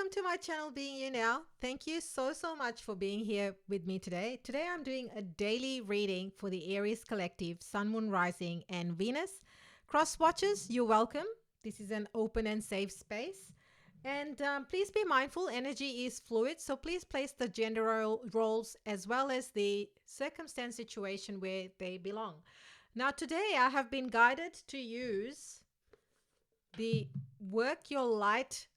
welcome to my channel, Being You Now. Thank you so much for being here with me today. Today I'm doing a daily reading for the Aries collective, Sun, Moon, Rising, and Venus. Cross watchers, you're welcome. This is an open and safe space. And please be mindful, energy is fluid, so please place the gender roles as well as the circumstance situation where they belong. Now today I have been guided to use the Work Your Light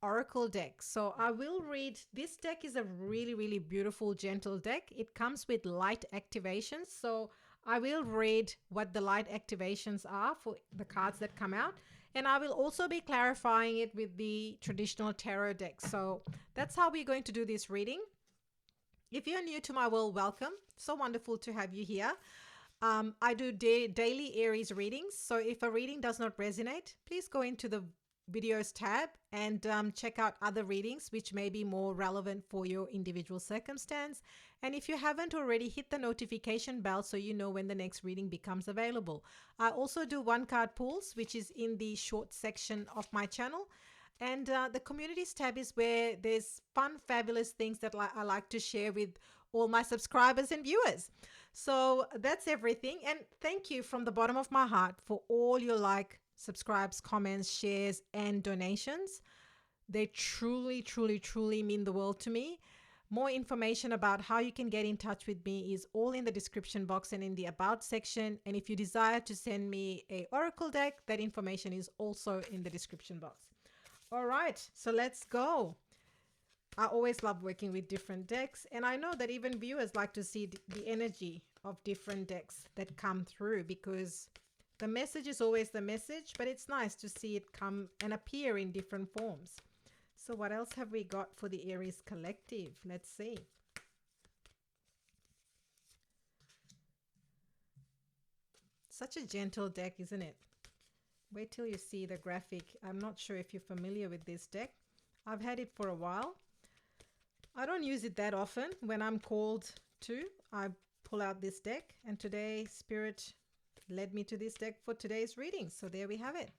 Oracle deck. So I will read, this deck is a really beautiful, gentle deck. It comes with light activations. So I will read what the light activations are for the cards that come out. And I will also be clarifying it with the traditional tarot deck. So that's how we're going to do this reading. If you're new to my world, welcome. So wonderful to have you here. I do daily Aries readings. So if a reading does not resonate, please go into the videos tab and check out other readings which may be more relevant for your individual circumstance. And if you haven't already, hit the notification bell so you know when the next reading becomes available. I also do one card pulls, which is in the short section of my channel. And the communities tab is where there's fun, fabulous things that I like to share with all my subscribers and viewers. So that's everything. And thank you from the bottom of my heart for all your subscribes, comments, shares, and donations. They truly mean the world to me. More information about how you can get in touch with me is all in the description box and in the about section. And if you desire to send me an oracle deck, that information is also in the description box. All right, so let's go. I always love working with different decks, and I know that even viewers like to see the energy of different decks that come through, because the message is always the message, but it's nice to see it come and appear in different forms. So what else have we got for the Aries collective? Let's see. Such a gentle deck, isn't it? Wait till you see the graphic. I'm not sure if you're familiar with this deck. I've had it for a while. I don't use it that often. When I'm called to, I pull out this deck, and today Spirit led me to this deck for today's reading. So there we have it.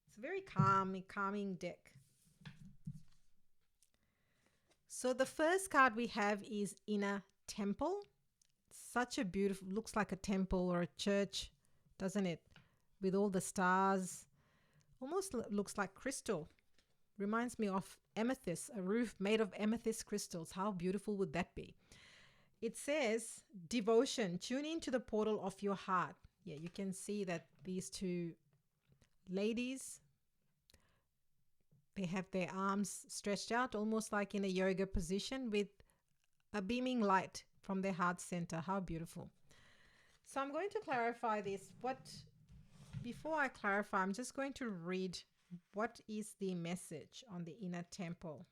It's a very calming deck. So the first card we have is Inner Temple. Such a beautiful, looks like a temple or a church, doesn't it? With all the stars. Almost looks like crystal. Reminds me of amethyst, a roof made of amethyst crystals. How beautiful would that be? It says, devotion, tune into the portal of your heart. Yeah, you can see that these two ladies, they have their arms stretched out, almost like in a yoga position with a beaming light from their heart center. How beautiful. So I'm going to clarify this. Before I clarify, I'm just going to read what is the message on the Inner Temple.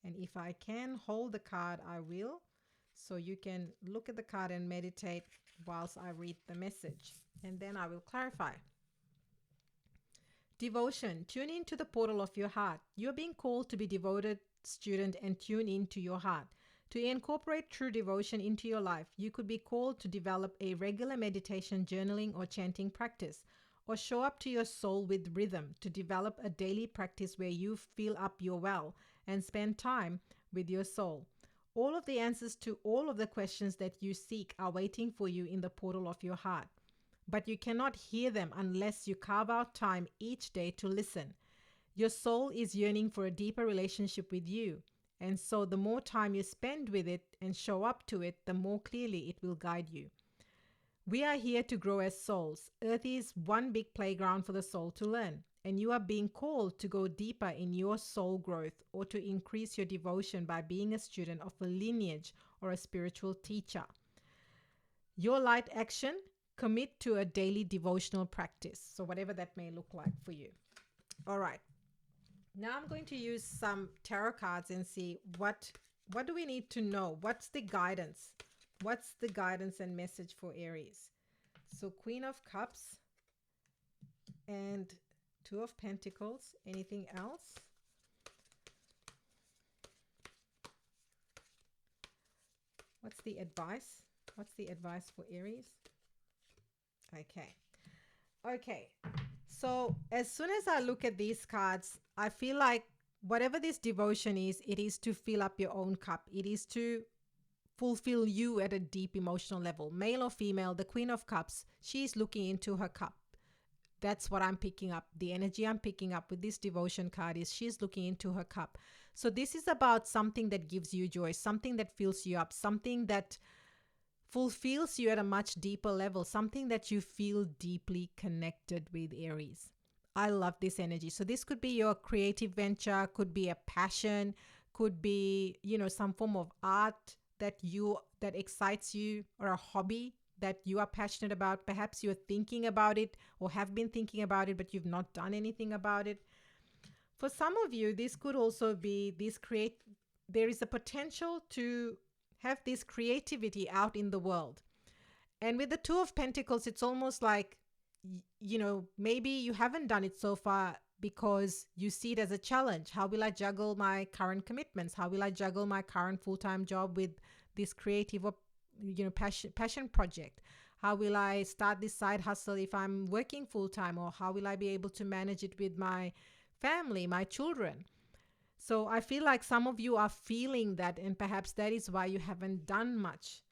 And if I can hold the card, I will. So you can look at the card and meditate whilst I read the message. And then I will clarify. Devotion. Tune into the portal of your heart. You're being called to be devoted student and tune into your heart. To incorporate true devotion into your life, you could be called to develop a regular meditation, journaling, or chanting practice, or show up to your soul with rhythm to develop a daily practice where you fill up your well and spend time with your soul. All of the answers to all of the questions that you seek are waiting for you in the portal of your heart. But you cannot hear them unless you carve out time each day to listen. Your soul is yearning for a deeper relationship with you. And so the more time you spend with it and show up to it, the more clearly it will guide you. We are here to grow as souls. Earth is one big playground for the soul to learn, and you are being called to go deeper in your soul growth or to increase your devotion by being a student of a lineage or a spiritual teacher. Your light action, commit to a daily devotional practice. So whatever that may look like for you. All right. Now I'm going to use some tarot cards and see what do we need to know? What's the guidance? What's the guidance and message for Aries? So Queen of Cups and Two of Pentacles. Anything else? What's the advice? What's the advice for Aries? Okay. So as soon as I look at these cards, I feel like whatever this devotion is, it is to fill up your own cup. It is to fulfill you at a deep emotional level. Male or female, the Queen of Cups, she's looking into her cup. That's what I'm picking up. The energy I'm picking up with this devotion card is she's looking into her cup. So this is about something that gives you joy, something that fills you up, something that fulfills you at a much deeper level, something that you feel deeply connected with, Aries. I love this energy. So this could be your creative venture, could be a passion, could be, some form of art that excites you, or a hobby that you are passionate about. Perhaps you're thinking about it or have been thinking about it, but you've not done anything about it. For some of you, this could also be there is a potential to have this creativity out in the world. And with the Two of Pentacles, it's almost like, maybe you haven't done it so far because you see it as a challenge. How will I juggle my current commitments? How will I juggle my current full-time job with this creative or, passion project? How will I start this side hustle if I'm working full-time? Or how will I be able to manage it with my family, my children? So I feel like some of you are feeling that, and perhaps that is why you haven't done much.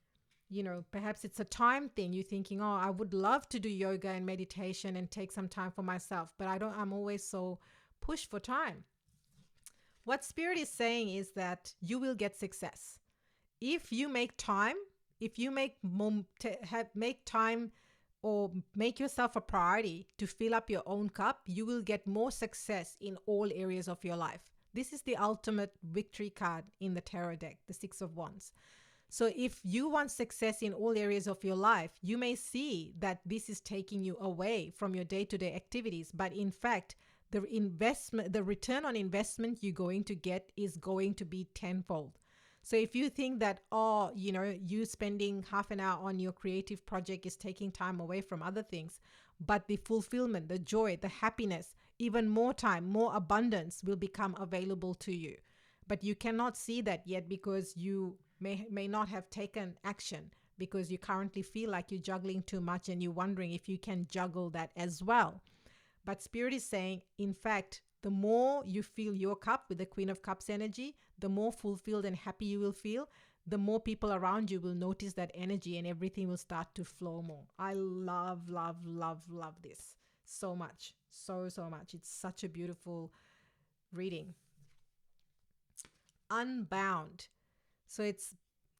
Perhaps it's a time thing. You're thinking, oh, I would love to do yoga and meditation and take some time for myself, but I'm always so pushed for time. What Spirit is saying is that you will get success. If you make time, if you make time or make yourself a priority to fill up your own cup, you will get more success in all areas of your life. This is the ultimate victory card in the tarot deck, the Six of Wands. So if you want success in all areas of your life, you may see that this is taking you away from your day-to-day activities. But in fact, the return on investment you're going to get is going to be tenfold. So if you think that, you spending half an hour on your creative project is taking time away from other things, but the fulfillment, the joy, the happiness, even more time, more abundance will become available to you. But you cannot see that yet because you may not have taken action, because you currently feel like you're juggling too much and you're wondering if you can juggle that as well. But Spirit is saying, in fact, the more you fill your cup with the Queen of Cups energy, the more fulfilled and happy you will feel. The more people around you will notice that energy and everything will start to flow more. I love, love, love, love this so much. So much. It's such a beautiful reading. Unbound. So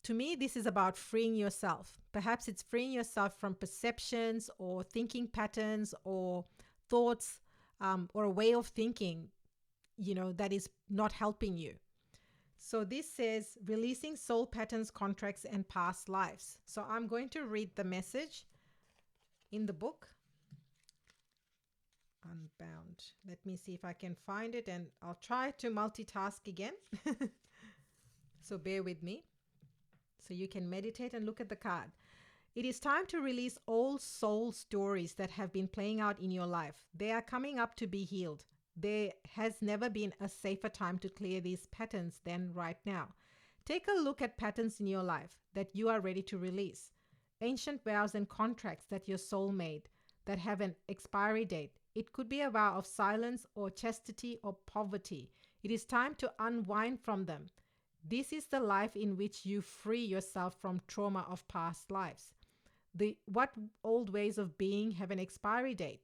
to me, this is about freeing yourself. Perhaps it's freeing yourself from perceptions or thinking patterns or thoughts, or a way of thinking, that is not helping you. So this says releasing soul patterns, contracts, and past lives. So I'm going to read the message in the book. Unbound. Let me see if I can find it, and I'll try to multitask again. So bear with me so you can meditate and look at the card. It is time to release old soul stories that have been playing out in your life. They are coming up to be healed. There has never been a safer time to clear these patterns than right now. Take a look at patterns in your life that you are ready to release. Ancient vows and contracts that your soul made that have an expiry date. It could be a vow of silence or chastity or poverty. It is time to unwind from them. This is the life in which you free yourself from trauma of past lives. What old ways of being have an expiry date?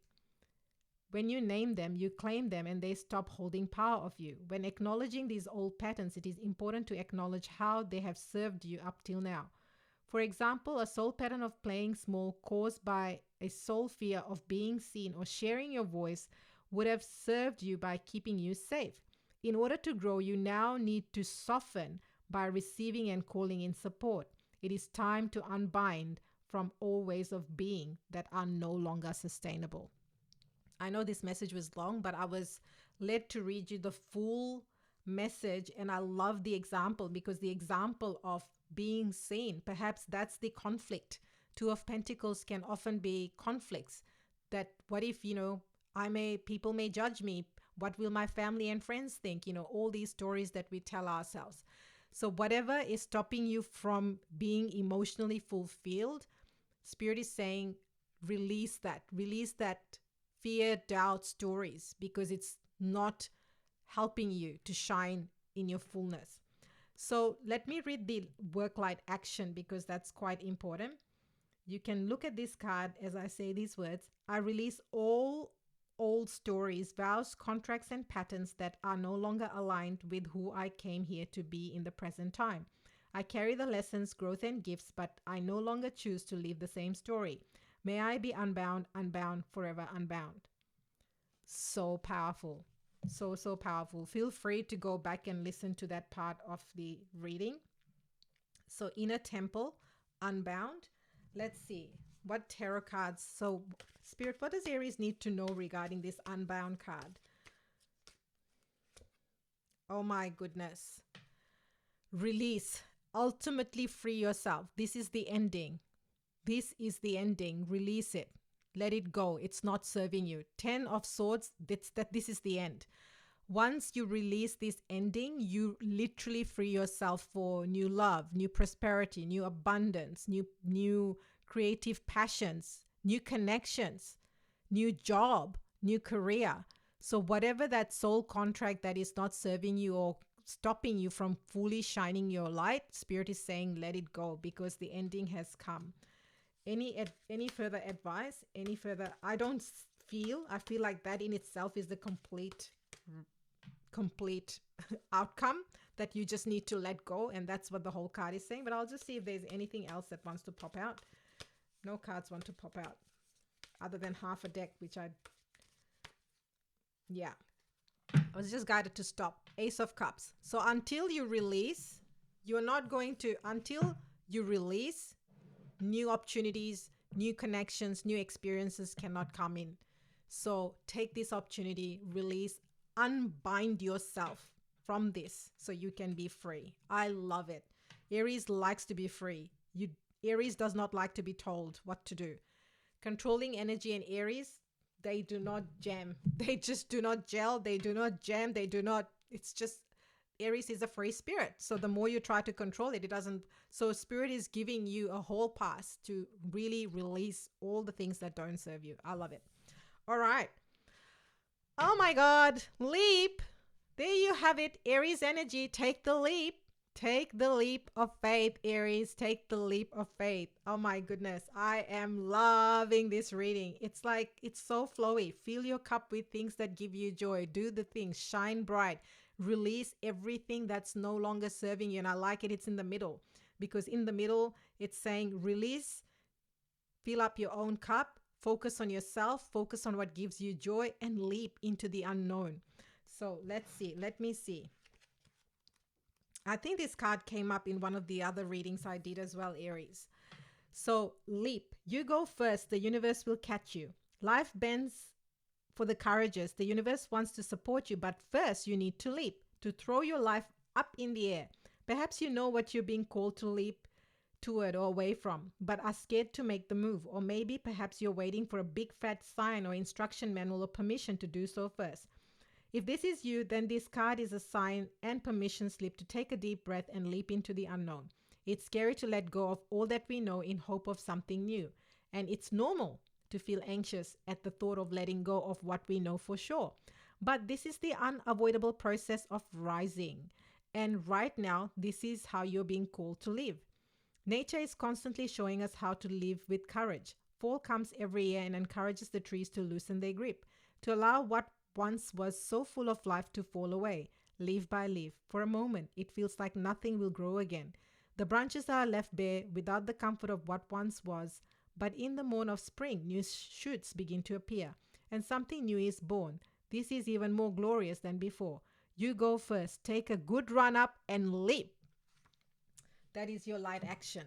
When you name them, you claim them, and they stop holding power of you. When acknowledging these old patterns, it is important to acknowledge how they have served you up till now. For example, a soul pattern of playing small caused by a soul fear of being seen or sharing your voice would have served you by keeping you safe. In order to grow, you now need to soften by receiving and calling in support. It is time to unbind from all ways of being that are no longer sustainable. I know this message was long, but I was led to read you the full message, and I love the example, because the example of being seen, perhaps that's the conflict. Two of Pentacles can often be conflicts. That what if, people may judge me? What will my family and friends think? All these stories that we tell ourselves. So whatever is stopping you from being emotionally fulfilled, Spirit is saying, release that fear, doubt stories, because it's not helping you to shine in your fullness. So let me read the work light action because that's quite important. You can look at this card as I say these words. I release all old stories, vows, contracts, and patterns that are no longer aligned with who I came here to be in the present time. I carry the lessons, growth, and gifts, but I no longer choose to live the same story. May I be unbound, unbound, forever unbound. So powerful. So powerful. Feel free to go back and listen to that part of the reading. So, inner temple, unbound. Let's see what tarot cards. So, Spirit, what does Aries need to know regarding this unbound card? Oh my goodness. Release. Ultimately free yourself. This is the ending. This is the ending. Release it. Let it go. It's not serving you. 10 of Swords, this is the end. Once you release this ending, you literally free yourself for new love, new prosperity, new abundance, new creative passions, new connections, new job, new career. So whatever that soul contract that is not serving you or stopping you from fully shining your light, Spirit is saying let it go because the ending has come. Any further advice? Any further? I feel like that in itself is the complete outcome that you just need to let go, and that's what the whole card is saying. But I'll just see if there's anything else that wants to pop out. No cards want to pop out other than half a deck, which I was just guided to stop. Ace of Cups. So until you release, until you release, new opportunities, new connections, new experiences cannot come in. So take this opportunity, release, unbind yourself from this so you can be free. I love it. Aries likes to be free. Aries does not like to be told what to do. Controlling energy and Aries, they do not jam. They just do not gel. They do not jam. It's just, Aries is a free spirit. So the more you try to control it, it doesn't. So Spirit is giving you a whole pass to really release all the things that don't serve you. I love it. All right. Oh my God. Leap. There you have it. Aries energy. Take the leap. Take the leap of faith, Aries. Take the leap of faith. Oh my goodness. I am loving this reading. It's like, it's so flowy. Fill your cup with things that give you joy. Do the things. Shine bright. Release everything that's no longer serving you. And I like it. It's in the middle, because in the middle, it's saying release, fill up your own cup, focus on yourself, focus on what gives you joy, and leap into the unknown. So let's see. Let me see. I think this card came up in one of the other readings I did as well, Aries. So leap. You go first. The universe will catch you. Life bends for the courageous. The universe wants to support you, but first you need to leap, to throw your life up in the air. Perhaps you know what you're being called to leap toward or away from, but are scared to make the move. Or maybe perhaps you're waiting for a big fat sign or instruction manual or permission to do so first. If this is you, then this card is a sign and permission slip to take a deep breath and leap into the unknown. It's scary to let go of all that we know in hope of something new. And it's normal to feel anxious at the thought of letting go of what we know for sure. But this is the unavoidable process of rising. And right now, this is how you're being called to live. Nature is constantly showing us how to live with courage. Fall comes every year and encourages the trees to loosen their grip, to allow what once was so full of life to fall away, leaf by leaf. For a moment, it feels like nothing will grow again. The branches are left bare without the comfort of what once was, but in the morn of spring, new shoots begin to appear, and something new is born. This is even more glorious than before. You go first. Take a good run up and leap. That is your light action.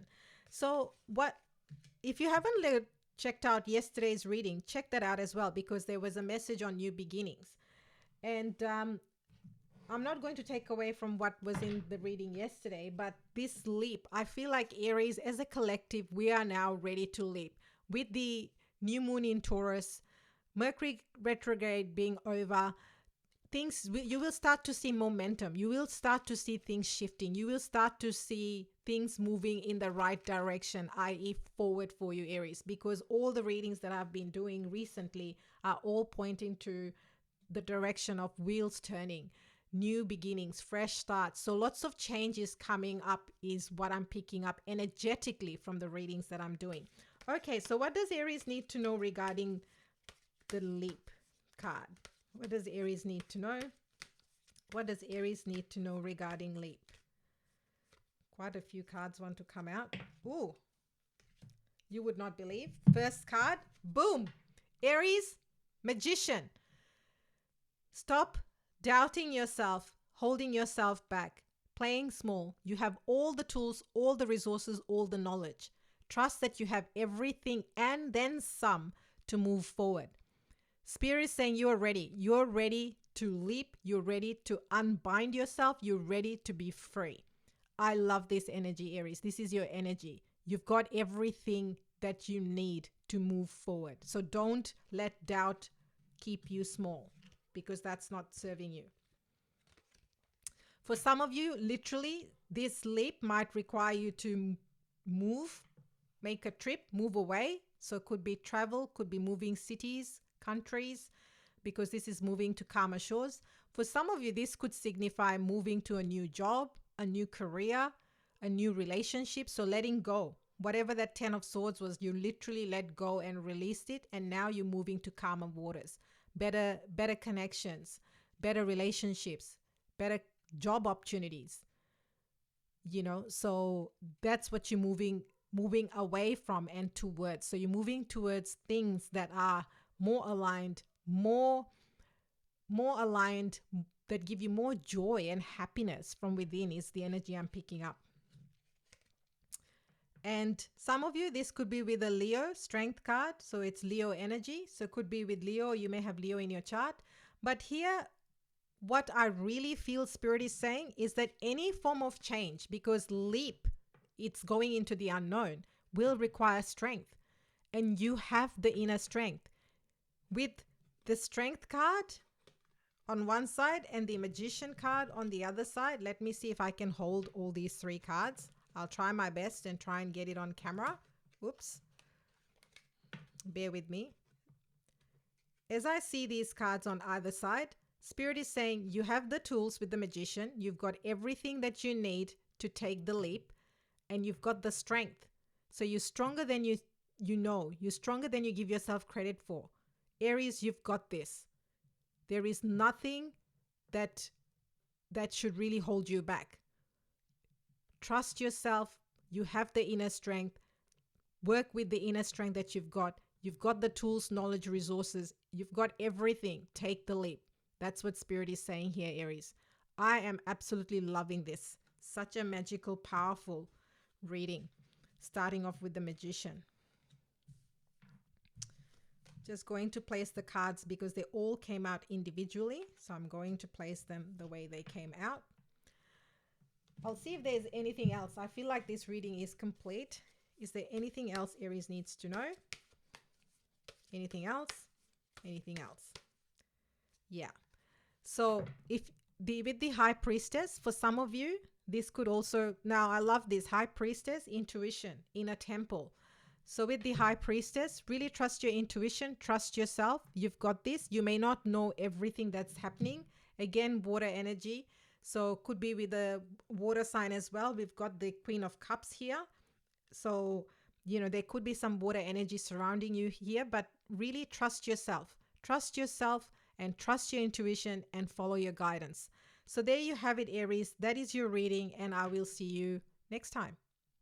So if you haven't checked out yesterday's reading, check that out as well, because there was a message on new beginnings. And I'm not going to take away from what was in the reading yesterday, but this leap, I feel like Aries as a collective, we are now ready to leap. With the new moon in Taurus, Mercury retrograde being over, you will start to see momentum. You will start to see things shifting. You will start to see things moving in the right direction, i.e. forward for you, Aries, because all the readings that I've been doing recently are all pointing to the direction of wheels turning. new beginnings, fresh starts. So lots of changes coming up is what I'm picking up energetically from the readings that I'm doing. Okay, so what does Aries need to know regarding the leap card? What does Aries need to know? What does Aries need to know regarding leap? Quite a few cards want to come out. Ooh, you would not believe. First card, boom, Aries, Magician. Stop doubting yourself, holding yourself back, playing small. You have all the tools, all the resources, all the knowledge. Trust that you have everything and then some to move forward. Spirit is saying you're ready. You're ready to leap. You're ready to unbind yourself. You're ready to be free. I love this energy, Aries. This is your energy. You've got everything that you need to move forward. So don't let doubt keep you small, because that's not serving you. For some of you, literally, this leap might require you to move, make a trip, move away. So it could be travel, could be moving cities, countries, because this is moving to calmer shores. For some of you, this could signify moving to a new job, a new career, a new relationship. So letting go. Whatever that 10 of Swords was, you literally let go and released it. And now you're moving to calmer waters. Better connections, better relationships, better job opportunities. So that's what you're moving away from and towards. So you're moving towards things that are more aligned, more aligned, that give you more joy and happiness from within is the energy I'm picking up. And some of you, this could be with a Leo strength card. So it's Leo energy. So it could be with Leo. You may have Leo in your chart. But here, what I really feel Spirit is saying is that any form of change, because leap, it's going into the unknown, will require strength. And you have the inner strength. With the strength card on one side and the Magician card on the other side, let me see if I can hold all these three cards. I'll try my best and try and get it on camera. Whoops. Bear with me. As I see these cards on either side, Spirit is saying you have the tools with the Magician. You've got everything that you need to take the leap, and you've got the strength. So you're stronger than you know. You're stronger than you give yourself credit for. Aries, you've got this. There is nothing that should really hold you back. Trust yourself. You have the inner strength. Work with the inner strength that you've got. You've got the tools, knowledge, resources. You've got everything. Take the leap. That's what Spirit is saying here, Aries. I am absolutely loving this. Such a magical, powerful reading. Starting off with the Magician. Just going to place the cards because they all came out individually. So I'm going to place them the way they came out. I'll see if there's anything else. I feel like this reading is complete. Is there anything else Aries needs to know? Anything else? Anything else? Yeah. So with the High Priestess, for some of you, this could also, now I love this, High Priestess, intuition, inner temple. So with the High Priestess, really trust your intuition, trust yourself. You've got this. You may not know everything that's happening. Again, water energy. So could be with a water sign as well. We've got the Queen of Cups here. So, there could be some water energy surrounding you here, but really trust yourself. Trust yourself and trust your intuition and follow your guidance. So there you have it, Aries. That is your reading, and I will see you next time.